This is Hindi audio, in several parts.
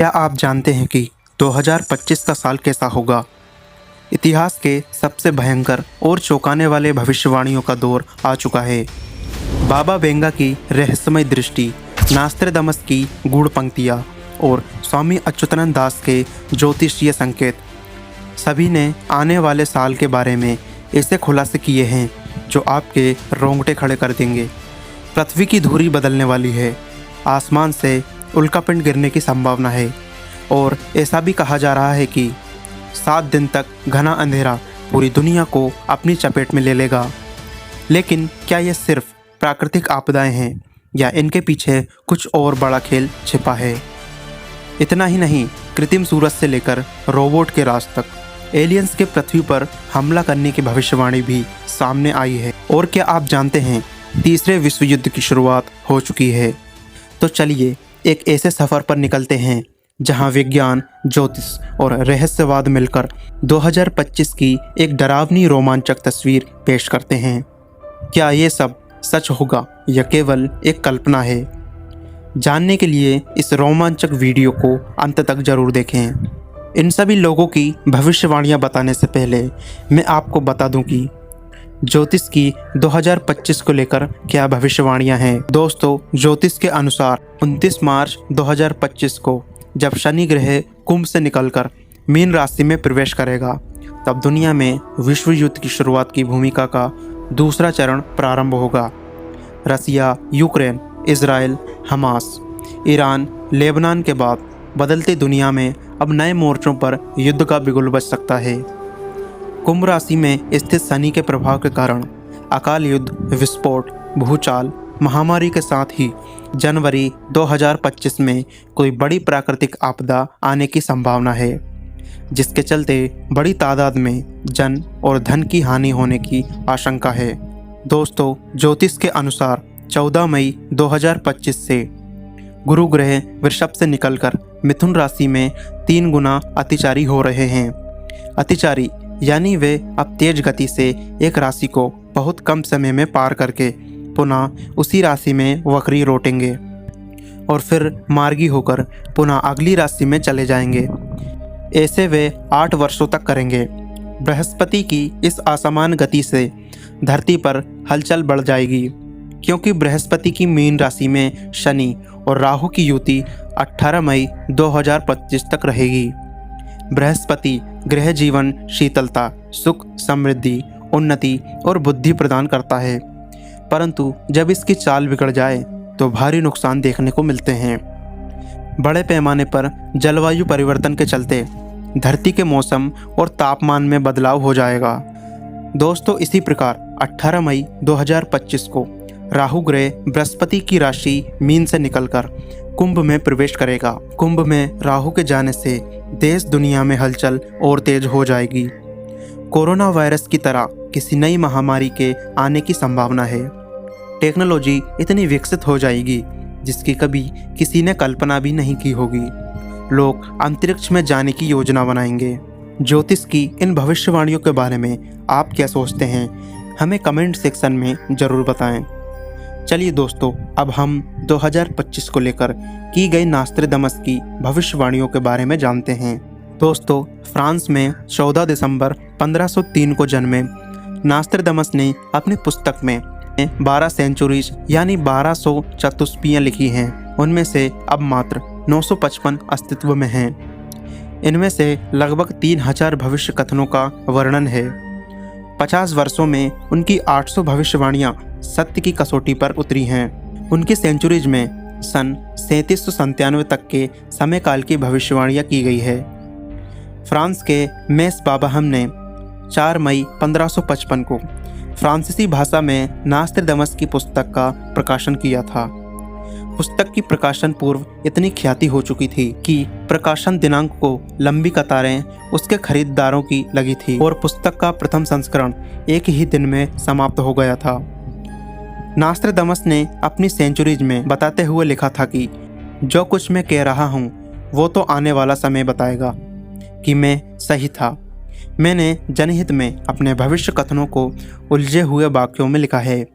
क्या आप जानते हैं कि 2025 का साल कैसा होगा? इतिहास के सबसे भयंकर और चौंकाने वाले भविष्यवाणियों का दौर आ चुका है। बाबा वेंगा की रहस्यमय दृष्टि, नास्ट्रेदामस की गूढ़ पंक्तियाँ और स्वामी अच्युतानंद दास के ज्योतिषीय संकेत, सभी ने आने वाले साल के बारे में ऐसे खुलासे किए हैं जो आपके रोंगटे खड़े कर देंगे। पृथ्वी की धुरी बदलने वाली है, आसमान से उल्कापिंड गिरने की संभावना है और ऐसा भी कहा जा रहा है कि 7 दिन तक घना अंधेरा पूरी दुनिया को अपनी चपेट में ले लेगा। लेकिन क्या ये सिर्फ प्राकृतिक आपदाएं हैं या इनके पीछे कुछ और बड़ा खेल छिपा है? इतना ही नहीं, कृत्रिम सूरज से लेकर रोबोट के राज तक एलियंस के पृथ्वी पर हमला करने की भविष्यवाणी भी सामने आई है। और क्या आप जानते हैं, तीसरे विश्व युद्ध की शुरुआत हो चुकी है। तो चलिए एक ऐसे सफ़र पर निकलते हैं जहां विज्ञान, ज्योतिष और रहस्यवाद मिलकर 2025 की एक डरावनी रोमांचक तस्वीर पेश करते हैं। क्या ये सब सच होगा या केवल एक कल्पना है? जानने के लिए इस रोमांचक वीडियो को अंत तक जरूर देखें। इन सभी लोगों की भविष्यवाणियां बताने से पहले मैं आपको बता दूं कि ज्योतिष की 2025 को लेकर क्या भविष्यवाणियां हैं। दोस्तों, ज्योतिष के अनुसार 29 मार्च 2025 को जब शनि ग्रह कुंभ से निकलकर मीन राशि में प्रवेश करेगा, तब दुनिया में विश्व युद्ध की शुरुआत की भूमिका का दूसरा चरण प्रारंभ होगा। Russia, Ukraine, Israel, Hamas, Iran, Lebanon के बाद बदलती दुनिया में अब नए मोर्चों पर युद्ध का बिगुल बज सकता है। कुंभ राशि में स्थित शनि के प्रभाव के कारण अकाल युद्ध, विस्फोट, भूचाल, महामारी के साथ ही जनवरी 2025 में कोई बड़ी प्राकृतिक आपदा आने की संभावना है, जिसके चलते बड़ी तादाद में जन और धन की हानि होने की आशंका है। दोस्तों, ज्योतिष के अनुसार 14 मई 2025 से गुरु ग्रह वृषभ से निकलकर मिथुन राशि में 3 गुना अतिचारी हो रहे हैं। अतिचारी यानी वे अब तेज गति से एक राशि को बहुत कम समय में पार करके पुनः उसी राशि में वक्री लौटेंगे और फिर मार्गी होकर पुनः अगली राशि में चले जाएंगे। ऐसे वे 8 वर्षों तक करेंगे। बृहस्पति की इस असामान्य गति से धरती पर हलचल बढ़ जाएगी, क्योंकि बृहस्पति की मीन राशि में शनि और राहु की युति 18 मई 2025 तक रहेगी। बृहस्पति गृह जीवन, शीतलता, सुख, समृद्धि, उन्नति और बुद्धि प्रदान करता है, परंतु जब इसकी चाल बिगड़ जाए तो भारी नुकसान देखने को मिलते हैं। बड़े पैमाने पर जलवायु परिवर्तन के चलते धरती के मौसम और तापमान में बदलाव हो जाएगा। दोस्तों, इसी प्रकार 18 मई 2025 को राहु ग्रह बृहस्पति की राशि मीन से निकलकर कुंभ में प्रवेश करेगा। कुंभ में राहु के जाने से देश दुनिया में हलचल और तेज हो जाएगी। कोरोना वायरस की तरह किसी नई महामारी के आने की संभावना है। टेक्नोलॉजी इतनी विकसित हो जाएगी जिसकी कभी किसी ने कल्पना भी नहीं की होगी। लोग अंतरिक्ष में जाने की योजना बनाएंगे। ज्योतिष की इन भविष्यवाणियों के बारे में आप क्या सोचते हैं? हमें कमेंट सेक्शन में ज़रूर बताएं। चलिए दोस्तों, अब हम 2025 को लेकर की गई नास्ट्रेदामस की भविष्यवाणियों के बारे में जानते हैं। दोस्तों, फ्रांस में 14 दिसंबर 1503 को जन्मे नास्ट्रेदामस ने अपनी पुस्तक में 12 सेंचुरीज यानी 1200 चतुष्पियाँ लिखी हैं। उनमें से अब मात्र 955 अस्तित्व में हैं। इनमें से लगभग 3000 भविष्य कथनों का वर्णन है। 50 वर्षों में उनकी 800 भविष्यवाणियाँ सत्य की कसौटी पर उतरी हैं। उनकी सेंचुरीज में सन 3797 तक के समय काल की भविष्यवाणियाँ की गई है। फ्रांस के मेस बाबाहम ने 4 मई 1555 को फ्रांसीसी भाषा में नास्ट्रेदामस की पुस्तक का प्रकाशन किया था। पुस्तक की प्रकाशन पूर्व इतनी ख्याति हो चुकी थी कि प्रकाशन दिनांक को लंबी कतारें उसके खरीदारों की लगी थी और पुस्तक का प्रथम संस्करण एक ही दिन में समाप्त हो गया था। नास्ट्रेदामस ने अपनी सेंचुरीज में बताते हुए लिखा था कि जो कुछ मैं कह रहा हूँ वो तो आने वाला समय बताएगा कि मैं सही था। मैंने जनहित में अपने भविष्य कथनों को उलझे हुए वाक्यों में लिखा है,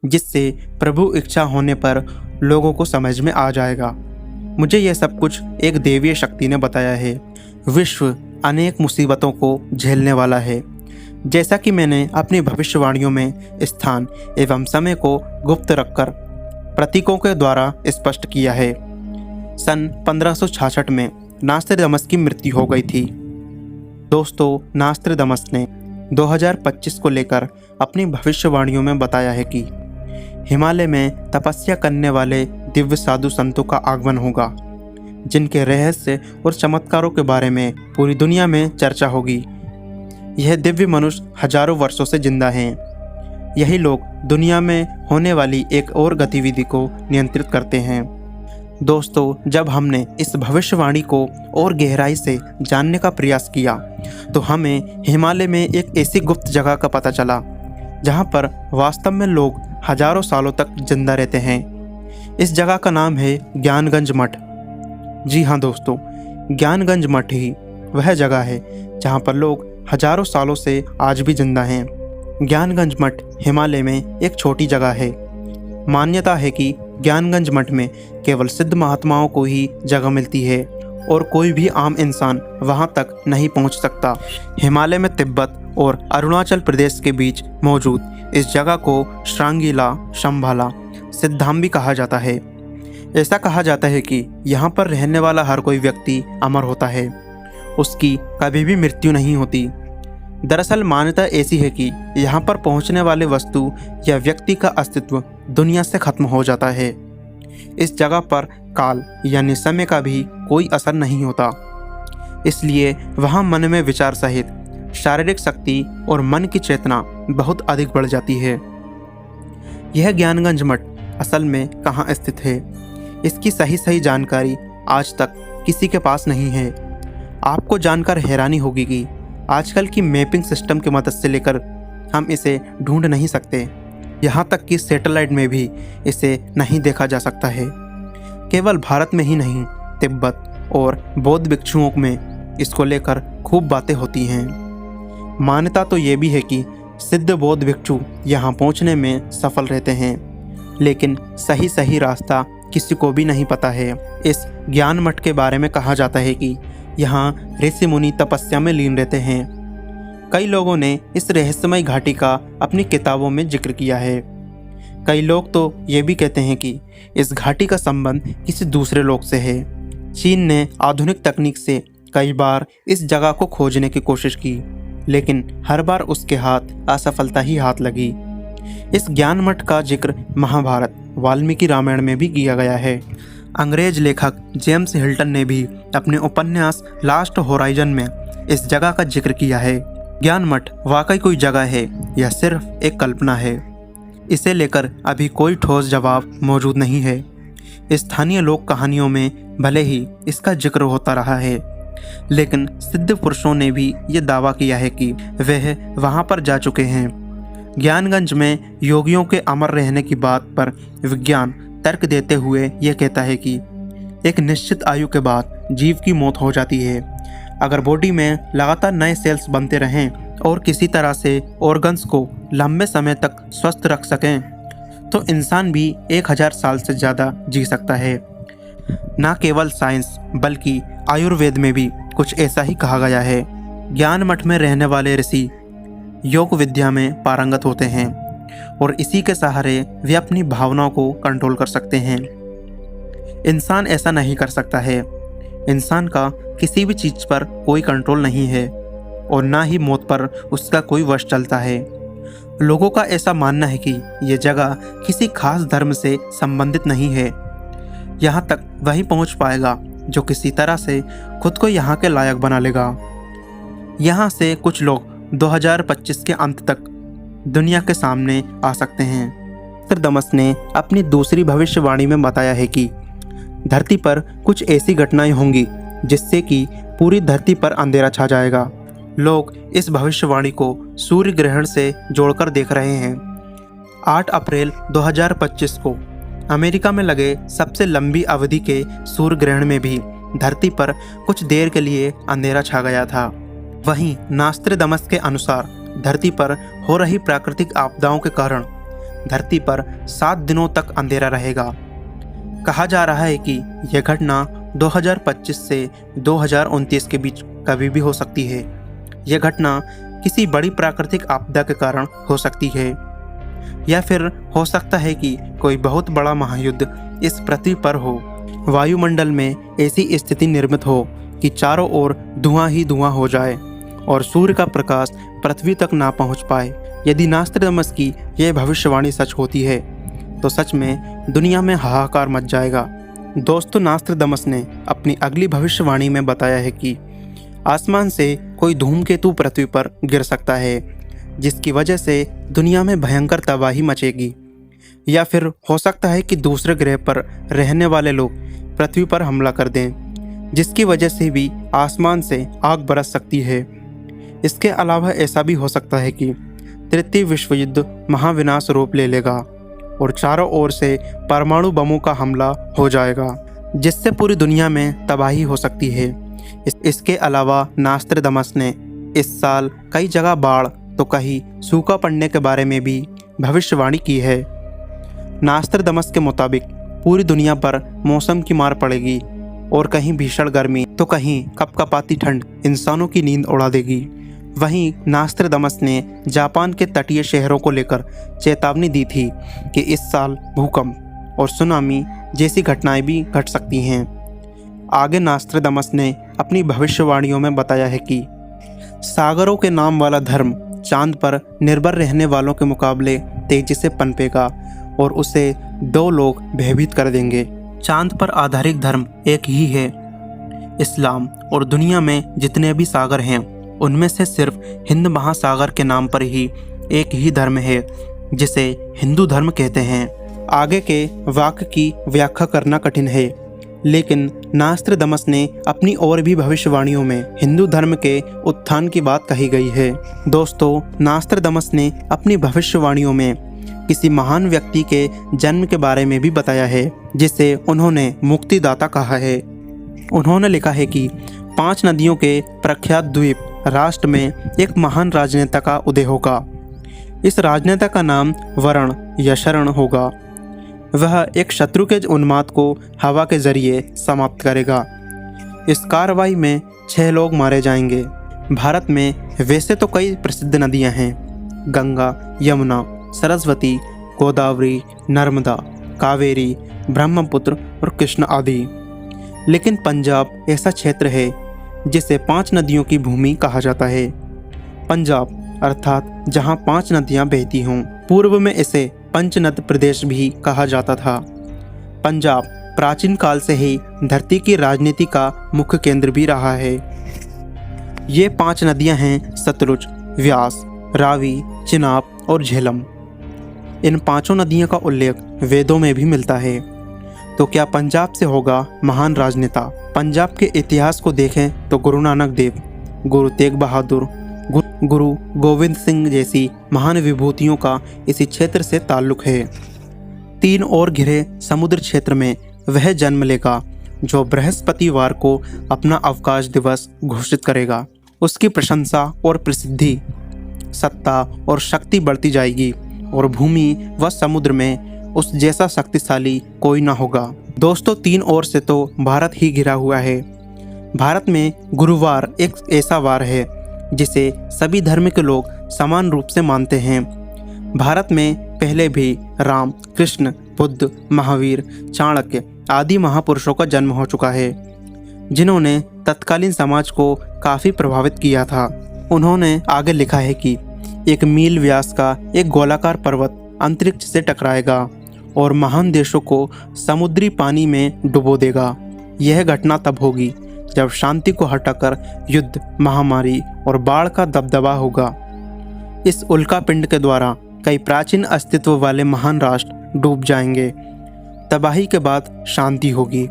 जिससे प्रभु इच्छा होने पर लोगों को समझ में आ जाएगा। मुझे यह सब कुछ एक देवीय शक्ति ने बताया है। विश्व अनेक मुसीबतों को झेलने वाला है, जैसा कि मैंने अपनी भविष्यवाणियों में स्थान एवं समय को गुप्त रखकर प्रतीकों के द्वारा स्पष्ट किया है। सन 1566 में नास्ट्राडामस की मृत्यु हो गई थी। दोस्तों, नास्ट्राडामस ने 2025 को लेकर अपनी भविष्यवाणियों में बताया है कि हिमालय में तपस्या करने वाले दिव्य साधु संतों का आगमन होगा, जिनके रहस्य और चमत्कारों के बारे में पूरी दुनिया में चर्चा होगी। यह दिव्य मनुष्य हजारों वर्षों से जिंदा हैं। यही लोग दुनिया में होने वाली एक और गतिविधि को नियंत्रित करते हैं। दोस्तों, जब हमने इस भविष्यवाणी को और गहराई से जानने का प्रयास किया तो हमें हिमालय में एक ऐसी गुप्त जगह का पता चला जहां पर वास्तव में लोग हजारों सालों तक जिंदा रहते हैं। इस जगह का नाम है ज्ञानगंज मठ। जी हाँ दोस्तों, ज्ञानगंज मठ ही वह जगह है जहां पर लोग हजारों सालों से आज भी जिंदा हैं। ज्ञानगंज मठ हिमालय में एक छोटी जगह है। मान्यता है कि ज्ञानगंज मठ में केवल सिद्ध महात्माओं को ही जगह मिलती है और कोई भी आम इंसान वहां तक नहीं पहुंच सकता। हिमालय में तिब्बत और अरुणाचल प्रदेश के बीच मौजूद इस जगह को श्रांगीला शंभाला सिद्धाम भी कहा जाता है। ऐसा कहा जाता है कि यहाँ पर रहने वाला हर कोई व्यक्ति अमर होता है, उसकी कभी भी मृत्यु नहीं होती। दरअसल मान्यता ऐसी है कि यहाँ पर पहुँचने वाले वस्तु या व्यक्ति का अस्तित्व दुनिया से खत्म हो जाता है। इस जगह पर काल यानी समय का भी कोई असर नहीं होता, इसलिए वहाँ मन में विचार सहित शारीरिक शक्ति और मन की चेतना बहुत अधिक बढ़ जाती है। यह ज्ञानगंज मठ असल में कहाँ स्थित है, इसकी सही जानकारी आज तक किसी के पास नहीं है। आपको जानकर हैरानी होगी कि आजकल की मैपिंग सिस्टम की मदद से लेकर हम इसे ढूंढ नहीं सकते। यहाँ तक कि सैटेलाइट में भी इसे नहीं देखा जा सकता है। केवल भारत में ही नहीं, तिब्बत और बौद्ध भिक्षुओं में इसको लेकर खूब बातें होती हैं। मान्यता तो ये भी है कि सिद्ध बौद्ध भिक्षु यहाँ पहुँचने में सफल रहते हैं, लेकिन सही रास्ता किसी को भी नहीं पता है। इस ज्ञान मठ के बारे में कहा जाता है कि यहाँ ऋषि मुनि तपस्या में लीन रहते हैं। कई लोगों ने इस रहस्यमय घाटी का अपनी किताबों में जिक्र किया है। कई लोग तो ये भी कहते हैं कि इस घाटी का संबंध किसी दूसरे लोक से है। चीन ने आधुनिक तकनीक से कई बार इस जगह को खोजने की कोशिश की, लेकिन हर बार उसके हाथ असफलता ही हाथ लगी। इस ज्ञान मठ का जिक्र महाभारत वाल्मीकि रामायण में भी किया गया है। अंग्रेज लेखक जेम्स हिल्टन ने भी अपने उपन्यास लास्ट होराइजन में इस जगह का जिक्र किया है। ज्ञान मठ वाकई कोई जगह है या सिर्फ एक कल्पना है, इसे लेकर अभी कोई ठोस जवाब मौजूद नहीं है। स्थानीय लोक कहानियों में भले ही इसका जिक्र होता रहा है, लेकिन सिद्ध पुरुषों ने भी ये दावा किया है कि वह वहाँ पर जा चुके हैं। ज्ञानगंज में योगियों के अमर रहने की बात पर विज्ञान तर्क देते हुए यह कहता है कि एक निश्चित आयु के बाद जीव की मौत हो जाती है। अगर बॉडी में लगातार नए सेल्स बनते रहें और किसी तरह से ऑर्गन्स को लंबे समय तक स्वस्थ रख सकें तो इंसान भी 1000 साल से ज़्यादा जी सकता है। न केवल साइंस बल्कि आयुर्वेद में भी कुछ ऐसा ही कहा गया है। ज्ञान मठ में रहने वाले ऋषि योग विद्या में पारंगत होते हैं और इसी के सहारे वे अपनी भावनाओं को कंट्रोल कर सकते हैं। इंसान ऐसा नहीं कर सकता है। इंसान का किसी भी चीज़ पर कोई कंट्रोल नहीं है और ना ही मौत पर उसका कोई वश चलता है। लोगों का ऐसा मानना है कि ये जगह किसी खास धर्म से संबंधित नहीं है। यहाँ तक वही पहुँच पाएगा जो किसी तरह से खुद को यहाँ के लायक बना लेगा। यहाँ से कुछ लोग 2025 के अंत तक दुनिया के सामने आ सकते हैं। नास्ट्राडामस ने अपनी दूसरी भविष्यवाणी में बताया है कि धरती पर कुछ ऐसी घटनाएं होंगी जिससे कि पूरी धरती पर अंधेरा छा जाएगा। लोग इस भविष्यवाणी को सूर्य ग्रहण से जोड़कर देख रहे हैं। 8 अप्रैल 2025 को अमेरिका में लगे सबसे लंबी अवधि के सूर्य ग्रहण में भी धरती पर कुछ देर के लिए अंधेरा छा गया था। वहीं नास्ट्राडामस के अनुसार धरती पर हो रही प्राकृतिक आपदाओं के कारण धरती पर 7 दिनों तक अंधेरा रहेगा। कहा जा रहा है कि यह घटना 2025 से 2029 के बीच कभी भी हो सकती है। यह घटना किसी बड़ी प्राकृतिक आपदा के कारण हो सकती है, या फिर हो सकता है कि कोई बहुत बड़ा महायुद्ध इस पृथ्वी पर हो। वायुमंडल में ऐसी स्थिति निर्मित हो कि चारों ओर धुआं ही धुआं हो जाए और सूर्य का प्रकाश पृथ्वी तक ना पहुंच पाए। यदि नास्ट्राडामस की यह भविष्यवाणी सच होती है तो सच में दुनिया में हाहाकार मच जाएगा। दोस्तों, नास्ट्राडामस ने अपनी अगली भविष्यवाणी में बताया है कि आसमान से कोई धूमकेतु पृथ्वी पर गिर सकता है, जिसकी वजह से दुनिया में भयंकर तबाही मचेगी। या फिर हो सकता है कि दूसरे ग्रह पर रहने वाले लोग पृथ्वी पर हमला कर दें, जिसकी वजह से भी आसमान से आग बरस सकती है। इसके अलावा ऐसा भी हो सकता है कि तृतीय विश्व युद्ध महाविनाश रूप ले लेगा और चारों ओर से परमाणु बमों का हमला हो जाएगा, जिससे पूरी दुनिया में तबाही हो सकती है। इसके अलावा नास्ट्राडामस ने इस साल कई जगह बाढ़ तो कहीं सूखा पड़ने के बारे में भी भविष्यवाणी की है। नास्ट्राडामस के मुताबिक पूरी दुनिया पर मौसम की मार पड़ेगी और कहीं भीषण गर्मी तो कहीं कपकपाती ठंड इंसानों की नींद उड़ा देगी। वहीं नास्ट्राडामस ने जापान के तटीय शहरों को लेकर चेतावनी दी थी कि इस साल भूकंप और सुनामी जैसी घटनाएं भी घट सकती हैं। आगे नास्ट्राडामस ने अपनी भविष्यवाणियों में बताया है कि सागरों के नाम वाला धर्म चांद पर निर्भर रहने वालों के मुकाबले तेजी से पनपेगा और उसे दो लोग भयभीत कर देंगे। चांद पर आधारित धर्म एक ही है, इस्लाम, और दुनिया में जितने भी सागर हैं उनमें से सिर्फ हिंद महासागर के नाम पर ही एक ही धर्म है, जिसे हिंदू धर्म कहते हैं। आगे के वाक्य की व्याख्या करना कठिन है, लेकिन नास्ट्राडामस ने अपनी और भी भविष्यवाणियों में हिंदू धर्म के उत्थान की बात कही गई है। दोस्तों, नास्ट्राडामस ने अपनी भविष्यवाणियों में किसी महान व्यक्ति के जन्म के बारे में भी बताया है, जिसे उन्होंने मुक्तिदाता कहा है। उन्होंने लिखा है कि 5 नदियों के प्रख्यात द्वीप राष्ट्र में एक महान राजनेता का उदय होगा। इस राजनेता का नाम वरुण या शरण होगा। वह एक शत्रु के उन्माद को हवा के जरिए समाप्त करेगा। इस कार्रवाई में 6 लोग मारे जाएंगे। भारत में वैसे तो कई प्रसिद्ध नदियां हैं, गंगा, यमुना, सरस्वती, गोदावरी, नर्मदा, कावेरी, ब्रह्मपुत्र और कृष्ण आदि। लेकिन पंजाब ऐसा क्षेत्र है जिसे 5 नदियों की भूमि कहा जाता है। पंजाब अर्थात जहां 5 नदियां बहती हों। पूर्व में इसे पंचनद प्रदेश भी कहा जाता था। पंजाब प्राचीन काल से ही धरती की राजनीति का मुख्य केंद्र भी रहा है। ये 5 नदियां हैं सतलुज, व्यास, रावी, चिनाब और झेलम। इन 5 नदियों का उल्लेख वेदों में भी मिलता है। तो क्या पंजाब से होगा महान राजनेता? पंजाब के इतिहास को देखें तो गुरु नानक देव, गुरु तेग बहादुर, गुरु गोविंद सिंह जैसी महान विभूतियों का इसी क्षेत्र से ताल्लुक है। 3 और घिरे समुद्र क्षेत्र में वह जन्म लेगा जो बृहस्पतिवार को अपना अवकाश दिवस घोषित करेगा। उसकी प्रशंसा और प्रसिद्धि, सत्ता और शक्ति बढ़ती जाएगी और भूमि व समुद्र में उस जैसा शक्तिशाली कोई ना होगा। दोस्तों, 3 ओर से तो भारत ही घिरा हुआ है। भारत में गुरुवार एक ऐसा वार है जिसे सभी धर्म के लोग समान रूप से मानते हैं। भारत में पहले भी राम, कृष्ण, बुद्ध, महावीर, चाणक्य आदि महापुरुषों का जन्म हो चुका है, जिन्होंने तत्कालीन समाज को काफ़ी प्रभावित किया था। उन्होंने आगे लिखा है कि एक मील व्यास का एक गोलाकार पर्वत अंतरिक्ष से टकराएगा और महान देशों को समुद्री पानी में डुबो देगा। यह घटना तब होगी जब शांति को हटाकर युद्ध, महामारी और बाढ़ का दबदबा होगा। इस उल्कापिंड के द्वारा कई प्राचीन अस्तित्व वाले महान राष्ट्र डूब जाएंगे। तबाही के बाद शांति होगी।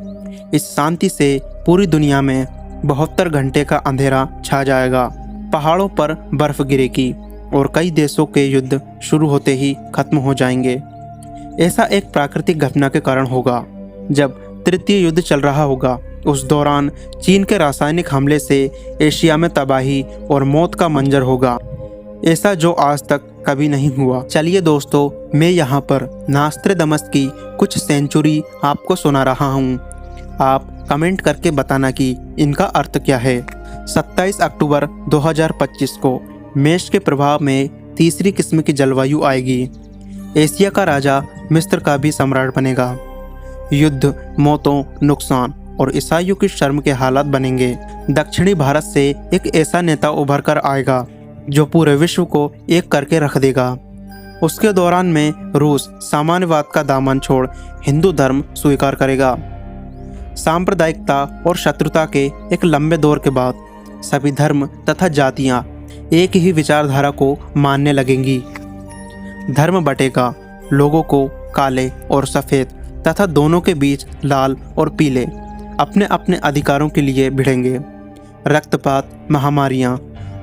इस शांति से पूरी दुनिया में 72 घंटे का अंधेरा छा जाएगा। पहाड़ों पर बर्फ गिरेगी और कई देशों के युद्ध शुरू होते ही खत्म हो जाएंगे। ऐसा एक प्राकृतिक घटना के कारण होगा। जब तृतीय युद्ध चल रहा होगा, उस दौरान चीन के रासायनिक हमले से एशिया में तबाही और मौत का मंजर होगा, ऐसा जो आज तक कभी नहीं हुआ। चलिए दोस्तों, मैं यहाँ पर नास्ट्रेडमस की कुछ सेंचुरी आपको सुना रहा हूँ। आप कमेंट करके बताना कि इनका अर्थ क्या है। 27 अक्टूबर 2025 को मेष के प्रभाव में तीसरी किस्म की जलवायु आएगी। एशिया का राजा मिस्र का भी सम्राट बनेगा। युद्ध, मौतों, नुकसान और ईसाइयों की शर्म के हालात बनेंगे। दक्षिणी भारत से एक ऐसा नेता उभर कर आएगा जो पूरे विश्व को एक करके रख देगा। उसके दौरान में रूस साम्यवाद का दामन छोड़ हिंदू धर्म स्वीकार करेगा। सांप्रदायिकता और शत्रुता के एक लंबे दौर के बाद सभी धर्म तथा जातियां एक ही विचारधारा को मानने लगेंगी। धर्म बटेगा, लोगों को काले और सफ़ेद तथा दोनों के बीच लाल और पीले अपने अपने अधिकारों के लिए भिड़ेंगे। रक्तपात, महामारियाँ,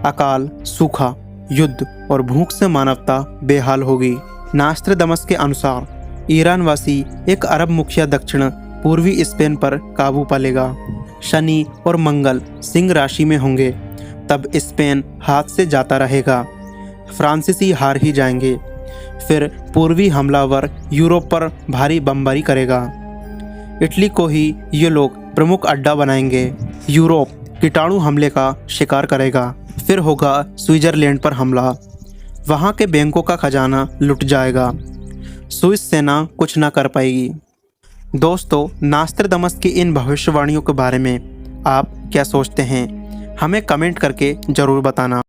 अकाल, सूखा, युद्ध और भूख से मानवता बेहाल होगी। नास्ट्रेडमस के अनुसार ईरानवासी एक अरब मुखिया दक्षिण पूर्वी स्पेन पर काबू पालेगा। शनि और मंगल सिंह राशि में होंगे, तब स्पेन हाथ से जाता रहेगा। फ्रांसीसी हार ही जाएंगे। फिर पूर्वी हमलावर यूरोप पर भारी बमबारी करेगा। इटली को ही ये लोग प्रमुख अड्डा बनाएंगे। यूरोप कीटाणु हमले का शिकार करेगा। फिर होगा स्विट्जरलैंड पर हमला। वहाँ के बैंकों का खजाना लुट जाएगा। स्विस सेना कुछ ना कर पाएगी। दोस्तों, नास्ट्रेडमस की इन भविष्यवाणियों के बारे में आप क्या सोचते हैं? हमें कमेंट करके ज़रूर बताना।